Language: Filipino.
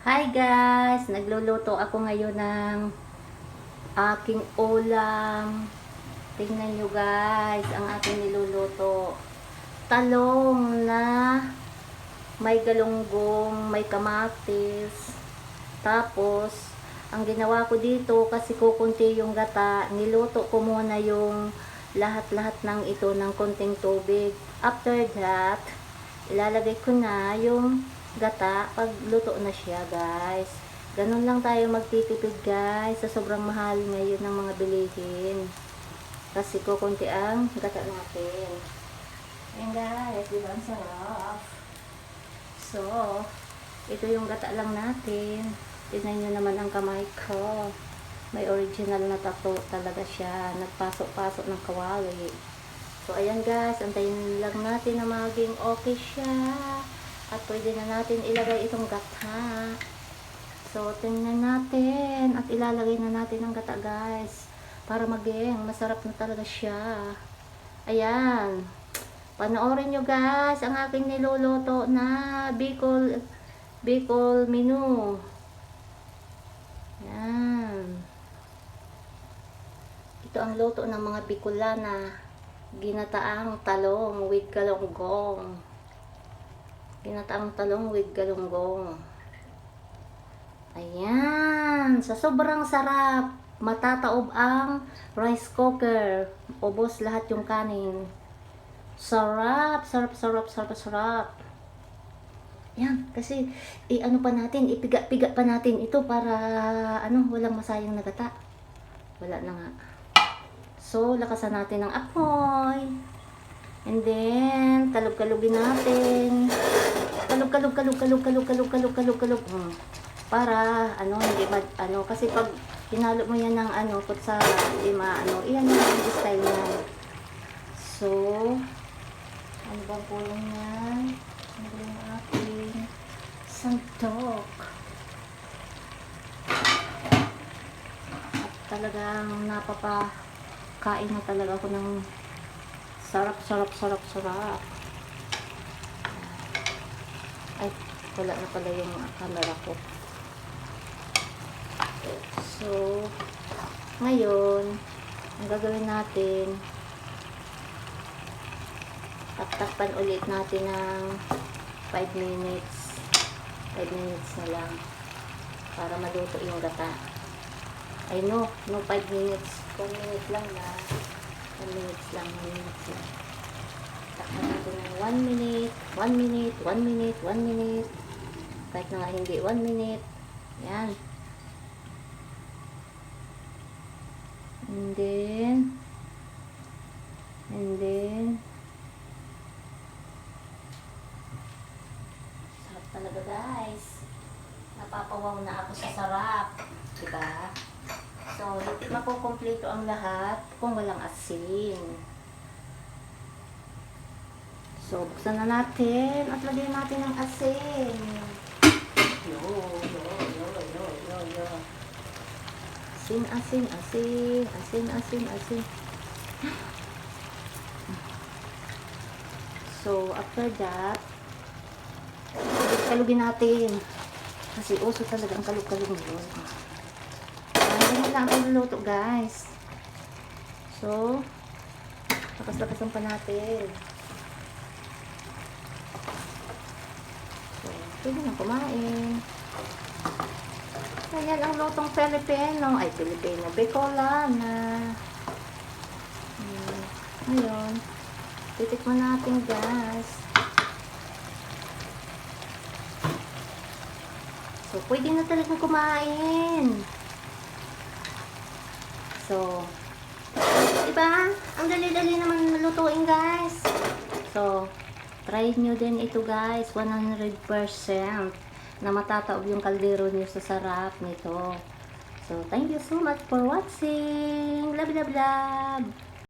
Hi guys! Nagluluto ako ngayon ng aking ulam. Tingnan nyo guys, ang aking niluluto. Talong na may galunggong, may kamatis. Tapos, ang ginawa ko dito kasi kukunti yung gata, niluto ko muna yung lahat-lahat ng ito ng konting tubig. After that, ilalagay ko na yung gata pag luto na siya guys. Ganun lang tayo magtitipid guys sa sobrang mahal ngayon ng mga bilihin. Kasi kukunti ang gata natin. Ayan guys, diba ang sarap? So, ito yung gata lang natin. Tignan nyo naman ang kamay ko. May original na tattoo talaga siya. Nagpasok-pasok ng kawali. So, ayan guys, antayin lang natin na maging okay siya. At pwede na natin ilagay itong gata. So, tingnan natin. At ilalagay na natin ang gata guys. Para maging masarap na talaga siya. Ayan. Panoorin nyo guys ang aking niluluto na Bicol menu. Ayan. Ito ang luto ng mga Bicolana. Ginataang talong with galunggong. Ginataang talong with galunggong. Ayan. Sa sobrang sarap, matataob ang rice cooker. Ubos lahat yung kanin. Sarap, sarap, sarap, sarap, sarap. Yan, kasi ano pa natin, ipiga-piga pa natin ito para walang masayang na gata. Wala na nga. So, lakasan natin ang apoy. And then, kalog-kalugin natin. Kalog. Para, hindi ba, kasi pag hinalo mo yan ng, kutsara, hindi iyan yung style niya. So, ano bang kulong yan? Ano ba yung ating sandok? At talagang napapakain na talaga ako ng sarap. Ay, wala na pala yung camera ko. So, ngayon, ang gagawin natin, takpan ulit natin ng 5 minutes. 5 minutes na lang para maluto yung gata. Ay no 5 minutes. 1 minute lang na. 1 minutes lang. Takpan natin ng 1 minute. 1 minute. 1 minute. 1 minute. Kahit na nga hindi 1 minute. Yan. And then sarap talaga guys. Napapawaw na ako sa sarap, diba? So, hindi makukumpleto ang lahat kung walang asin. So, buksan na natin at lagyan natin ng asin. Yo. Asin. So, after that, kalugin natin. Kasi uso talaga ang kalug-kalug yun. Ganyan lang ang luluto guys. So, lakas-lakasan pa natin. So, pwede na kumain. Ganyan ang lutong Filipino. Ay, Filipino. Bicolana. Ngayon, titikman natin guys. So, pwede na talagang kumain. So, diba? Ang dali-dali naman malutuin guys. So, try nyo din ito guys. 100% na matataob yung kaldero nyo sa sarap nito. So, thank you so much for watching. Love.